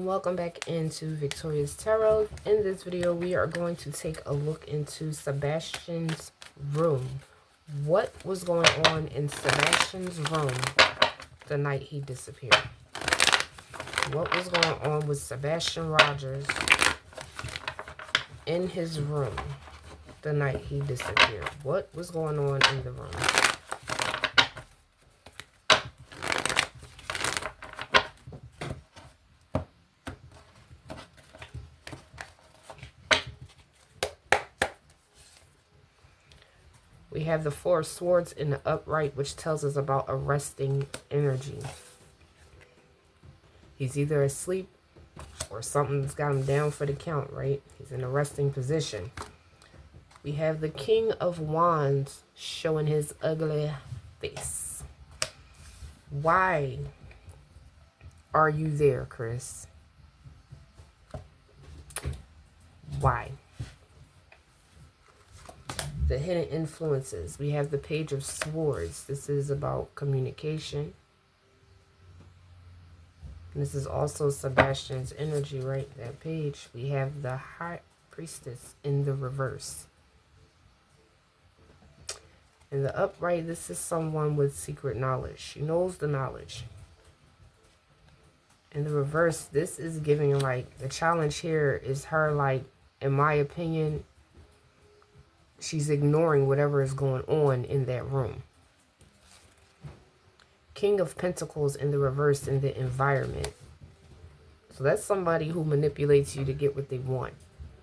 Welcome back into Victoria's Tarot. In this video, we are going to take a look into Sebastian's room. What was going on in Sebastian's room the night he disappeared? What was going on with Sebastian Rogers in his room the night he disappeared? What was going on in the room? We have the Four of Swords in the upright, which tells us about arresting energy. He's either asleep or something's got him down for the count, right? He's in a resting position. We have the King of Wands showing his ugly face. Why are you there, Chris? Why? The hidden influences. We have the Page of Swords. This is about communication. This is also Sebastian's energy, right? That page. We have the High Priestess in the reverse. In the upright, this is someone with secret knowledge. She knows the knowledge. In the reverse, this is giving, like, the challenge here is her, like, in my opinion, she's ignoring whatever is going on in that room. King of Pentacles in the reverse in the environment. So that's somebody who manipulates you to get what they want.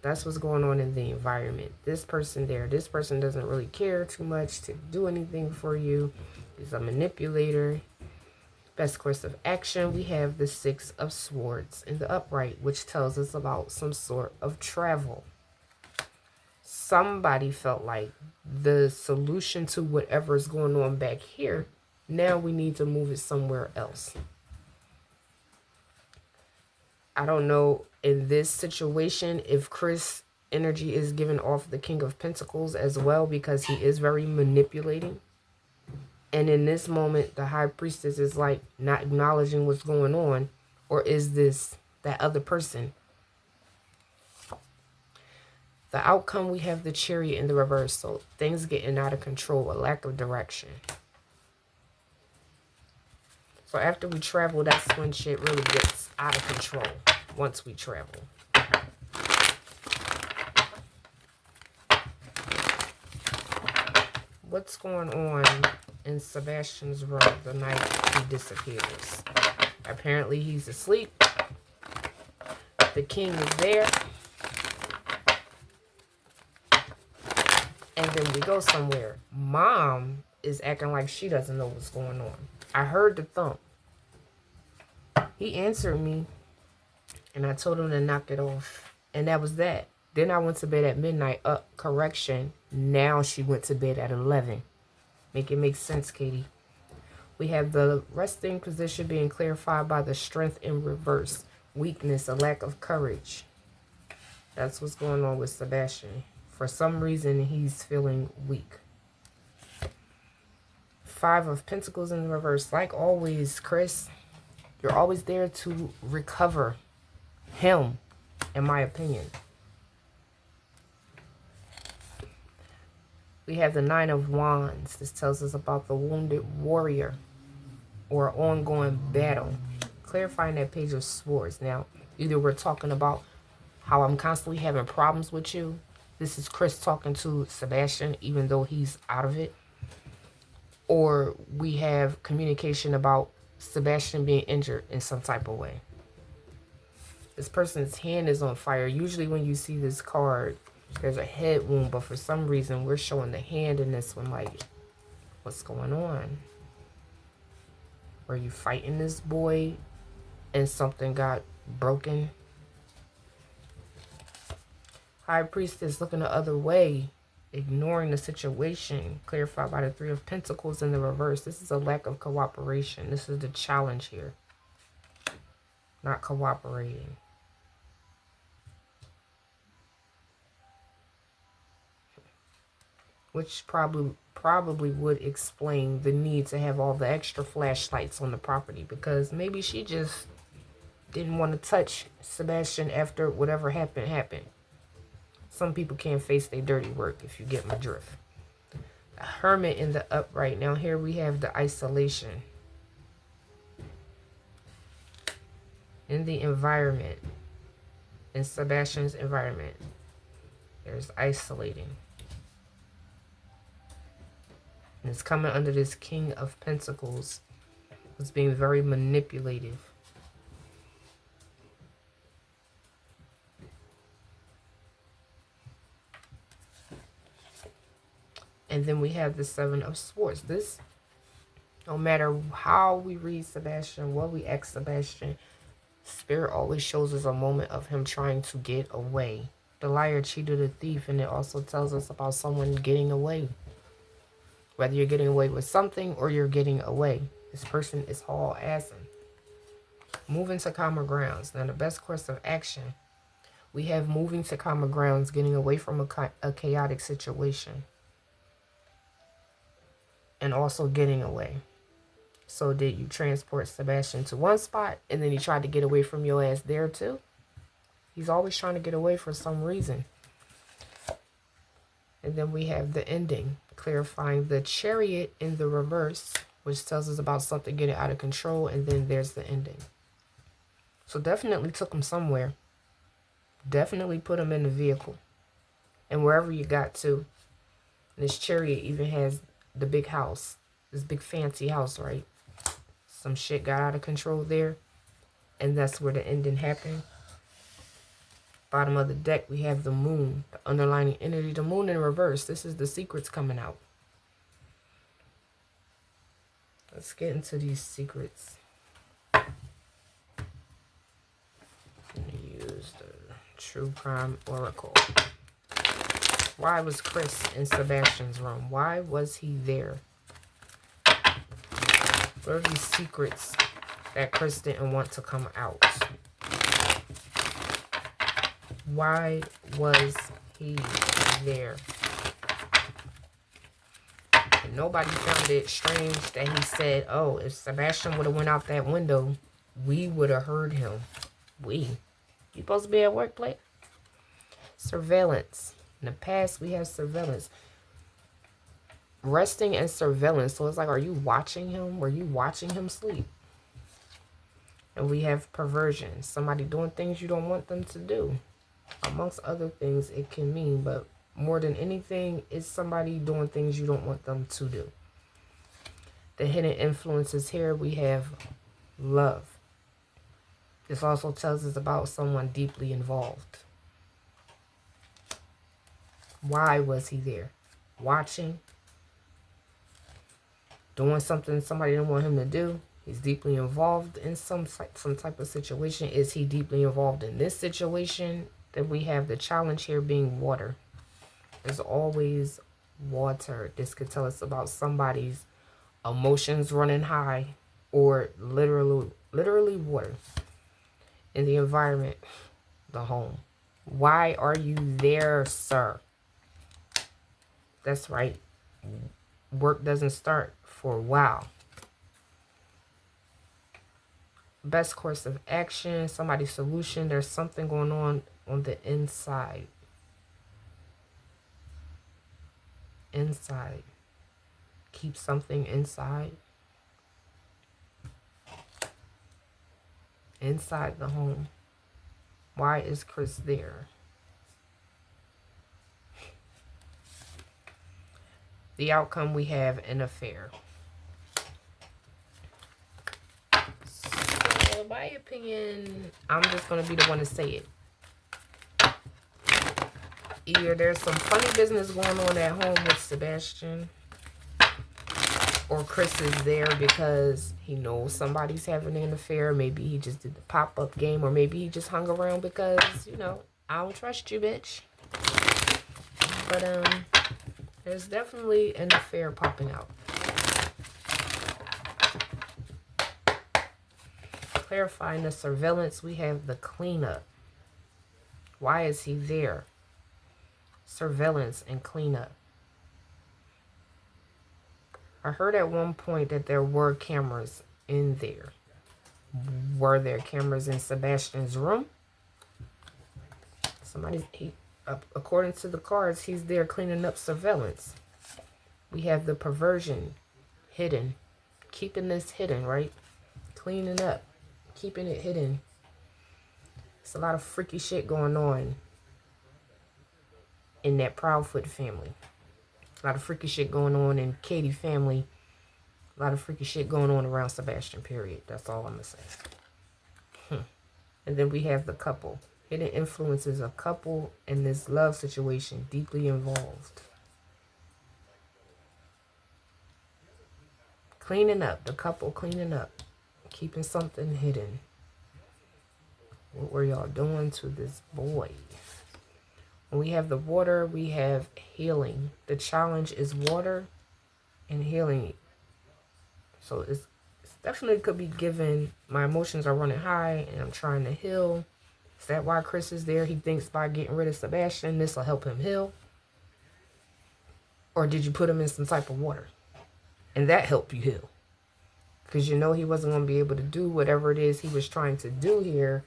That's what's going on in the environment. This person there, this person doesn't really care too much to do anything for you. He's a manipulator. Best course of action, we have the Six of Swords in the upright, which tells us about some sort of travel. Somebody felt like the solution to whatever is going on back here, now we need to move it somewhere else. I don't know in this situation if Chris' energy is giving off the King of Pentacles as well, because he is very manipulating. And in this moment, the High Priestess is like not acknowledging what's going on. Or is this that other person? The outcome, we have the Chariot in the reverse. So things getting out of control, a lack of direction. So after we travel, that's when shit really gets out of control. Once we travel. What's going on in Sebastian's room the night he disappears? Apparently he's asleep. The king is there. And then we go somewhere. Mom is acting like she doesn't know what's going on. I heard the thump. He answered me. And I told him to knock it off. And that was that. Then I went to bed at midnight. Correction. Now she went to bed at 11. Make it make sense, Katie. We have the resting position being clarified by the strength in reverse. Weakness, a lack of courage. That's what's going on with Sebastian. For some reason, he's feeling weak. Five of Pentacles in the reverse. Like always, Chris, you're always there to recover him, in my opinion. We have the Nine of Wands. This tells us about the wounded warrior or ongoing battle. Clarifying that Page of Swords. Now, either we're talking about how I'm constantly having problems with you. This is Chris talking to Sebastian, even though he's out of it. Or we have communication about Sebastian being injured in some type of way. This person's hand is on fire. Usually when you see this card, there's a head wound. But for some reason, we're showing the hand in this one. Like, what's going on? Were you fighting this boy and something got broken? High Priestess looking the other way, ignoring the situation. Clarified by the Three of Pentacles in the reverse. This is a lack of cooperation. This is the challenge here. Not cooperating. Which probably would explain the need to have all the extra flashlights on the property. Because maybe she just Didn't want to touch Sebastian after whatever happened. Some people can't face their dirty work, if you get my drift. The Hermit in the upright. Now here we have the isolation. In the environment. In Sebastian's environment. There's isolating. And it's coming under this King of Pentacles. It's being very manipulative. And then we have the Seven of Swords. This, no matter how we read Sebastian, what we ask Sebastian, Spirit always shows us a moment of him trying to get away. The liar cheated the thief, and it also tells us about someone getting away. Whether you're getting away with something or you're getting away. This person is haul-assing. Moving to calmer grounds. Now, the best course of action. We have moving to calmer grounds, getting away from a chaotic situation. And also getting away. So did you transport Sebastian to one spot and then he tried to get away from your ass there too? He's always trying to get away for some reason. And then we have the ending, clarifying the Chariot in the reverse, which tells us about something getting out of control. And then there's the ending. So definitely took him somewhere. Definitely put him in the vehicle. And wherever you got to. This Chariot even has the big house. This big fancy house, right? Some shit got out of control there. And that's where the ending happened. Bottom of the deck, we have the moon. The underlying energy. The moon in reverse. This is the secrets coming out. Let's get into these secrets. I'm going to use the True Crime Oracle. Why was Chris in Sebastian's room? Why was he there? What are these secrets that Chris didn't want to come out? Why was he there? And nobody found it strange that he said, oh, if Sebastian would have went out that window, we would have heard him. You supposed to be at workplace? Surveillance. In the past, we have surveillance. Resting and surveillance. So it's like, are you watching him? Were you watching him sleep? And we have perversion. Somebody doing things you don't want them to do. Amongst other things it can mean. But more than anything, it's somebody doing things you don't want them to do. The hidden influences here, we have love. This also tells us about someone deeply involved. Why was he there? Watching. Doing something somebody didn't want him to do. He's deeply involved in some type of situation. Is he deeply involved in this situation? Then we have the challenge here being water. There's always water. This could tell us about somebody's emotions running high or literally water. In the environment, the home. Why are you there, sir? That's right. Work doesn't start for a while. Best course of action, somebody's solution. There's something going on the inside. Inside. Keep something inside. Inside the home. Why is Chris there? The outcome, we have an affair. So, in my opinion, I'm just going to be the one to say it. Either there's some funny business going on at home with Sebastian, or Chris is there because he knows somebody's having an affair. Maybe he just did the pop-up game, or maybe he just hung around because, you know, I don't trust you, bitch. But, there's definitely an affair popping out. Clarifying the surveillance, we have the cleanup. Why is he there? Surveillance and cleanup. I heard at one point that there were cameras in there. Were there cameras in Sebastian's room? According to the cards, he's there cleaning up surveillance. We have the perversion hidden. Keeping this hidden, right? Cleaning up. Keeping it hidden. It's a lot of freaky shit going on in that Proudfoot family. A lot of freaky shit going on in Katie family. A lot of freaky shit going on around Sebastian, period. That's all I'm going to say. And then we have the couple. Hidden influences a couple in this love situation, deeply involved. Cleaning up. The couple cleaning up. Keeping something hidden. What were y'all doing to this boy? When we have the water, we have healing. The challenge is water and healing. So it's definitely could be given, my emotions are running high and I'm trying to heal. Is that why Chris is there? He thinks by getting rid of Sebastian, this will help him heal. Or did you put him in some type of water? And that helped you heal. Because you know he wasn't going to be able to do whatever it is he was trying to do here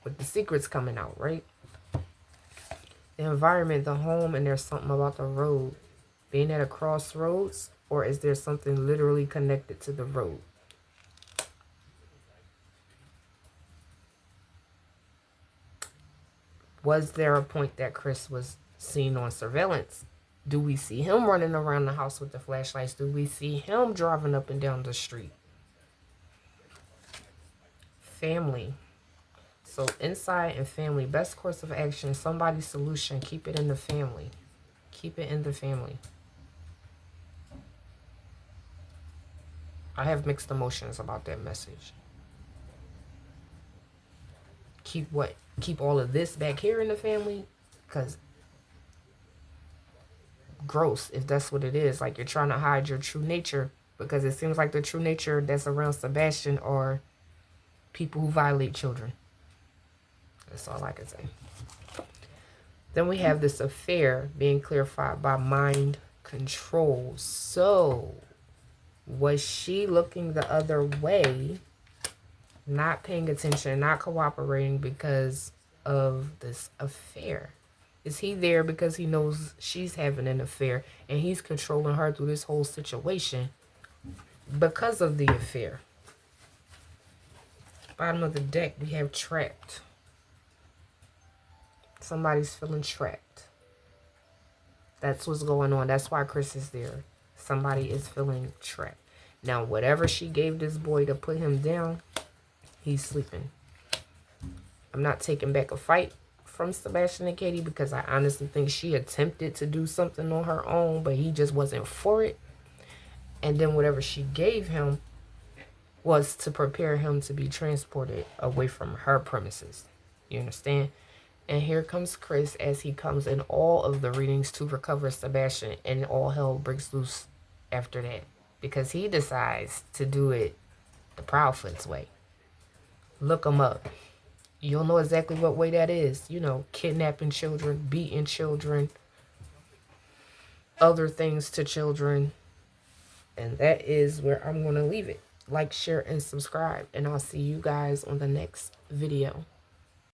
with the secrets coming out, right? The environment, the home, and there's something about the road. Being at a crossroads, or is there something literally connected to the road? Was there a point that Chris was seen on surveillance? Do we see him running around the house with the flashlights? Do we see him driving up and down the street? Family. So inside and family, best course of action, somebody's solution, keep it in the family. Keep it in the family. I have mixed emotions about that message. Keep what? Keep all of this back here in the family? Because gross, if that's what it is. Like you're trying to hide your true nature. Because it seems like the true nature that's around Sebastian are people who violate children. That's all I can say. Then we have this affair being clarified by mind control. So, was she looking the other way, not paying attention, not cooperating because of this affair? Is he there because he knows she's having an affair and he's controlling her through this whole situation because of the affair? Bottom of the deck, we have trapped. Somebody's feeling trapped. That's what's going on. That's why Chris is there. Somebody is feeling trapped. Now, whatever she gave this boy to put him down, he's sleeping. I'm not taking back a fight from Sebastian and Katie because I honestly think she attempted to do something on her own, but he just wasn't for it. And then whatever she gave him was to prepare him to be transported away from her premises. You understand? And here comes Chris as he comes in all of the readings to recover Sebastian, and all hell breaks loose after that because he decides to do it the Proudfoot's way. Look him up. You'll know exactly what way that is. You know, kidnapping children, beating children, other things to children. And that is where I'm going to leave it. Like, share, and subscribe. And I'll see you guys on the next video.